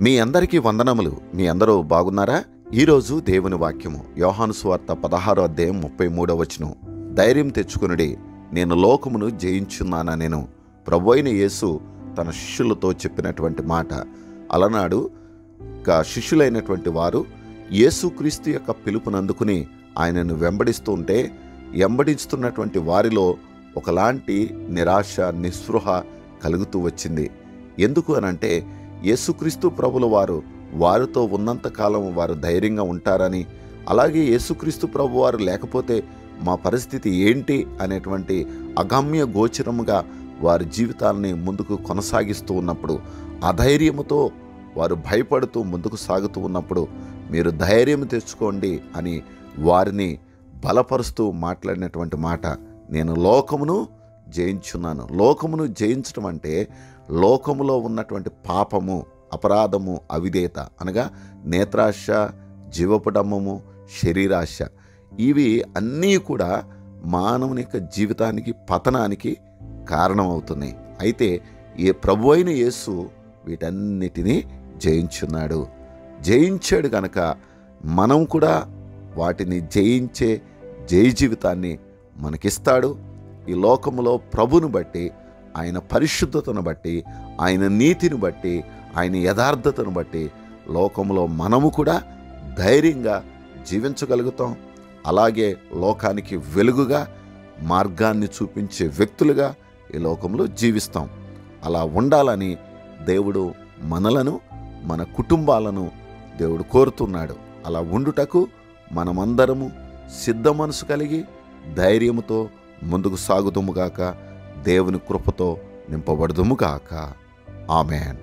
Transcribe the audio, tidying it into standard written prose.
మీ అందరికీ వందనములు. మీ అందరూ బాగున్నారా? ఈరోజు దేవుని వాక్యము యోహాను సువార్త 16:33 ధైర్యం తెచ్చుకొనుడి, నేను లోకమును జయించున్నానెను. ప్రభువైన యేసు తన శిష్యులతో చెప్పినటువంటి మాట. అలనాడు శిష్యులైనటువంటి వారు యేసుక్రీస్తు యొక్క పిలుపునందుకుని ఆయనను వెంబడిస్తూ ఉంటే, వెంబడిస్తున్నటువంటి వారిలో ఒకలాంటి నిరాశ, నిస్పృహ కలుగుతూ వచ్చింది. ఎందుకు అనంటే, యేసుక్రీస్తు ప్రభుల వారు వారితో ఉన్నంతకాలం వారు ధైర్యంగా ఉంటారని, అలాగే యేసుక్రీస్తు ప్రభు వారు లేకపోతే మా పరిస్థితి ఏంటి అనేటువంటి అగమ్య గోచరముగా వారి జీవితాలని ముందుకు కొనసాగిస్తూ ఉన్నప్పుడు, అధైర్యముతో వారు భయపడుతూ ముందుకు సాగుతూ ఉన్నప్పుడు, మీరు ధైర్యం తెచ్చుకోండి అని వారిని బలపరుస్తూ మాట్లాడినటువంటి మాట, నేను లోకమును జయించున్నాను. లోకమును జయించడం అంటే లోకములో ఉన్నటువంటి పాపము, అపరాధము, అవిధేయత అనగా నేత్రాశ, జీవపుడమ్మము, శరీరాశ, ఇవి అన్నీ కూడా మానవుని యొక్క జీవితానికి, పతనానికి కారణమవుతున్నాయి. అయితే ఏ ప్రభు అయిన యేసు వీటన్నిటినీ జయించున్నాడు. జయించాడు కనుక మనం కూడా వాటిని జయించే జయ జీవితాన్ని మనకిస్తాడు. ఈ లోకములో ప్రభును బట్టి, ఆయన పరిశుద్ధతను బట్టి, ఆయన నీతిని బట్టి, ఆయన యథార్థతను బట్టి లోకంలో మనము కూడా ధైర్యంగా జీవించగలుగుతాం. అలాగే లోకానికి వెలుగుగా, మార్గాన్ని చూపించే వ్యక్తులుగా ఈ లోకంలో జీవిస్తాం. అలా ఉండాలని దేవుడు మనలను, మన కుటుంబాలను దేవుడు కోరుతున్నాడు. అలా ఉండుటకు మనమందరము సిద్ధ మనసు కలిగి ధైర్యముతో ముందుకు సాగుదుముగాక. దేవుని కృపతో నింపబడుదుముగాక. ఆమేన్.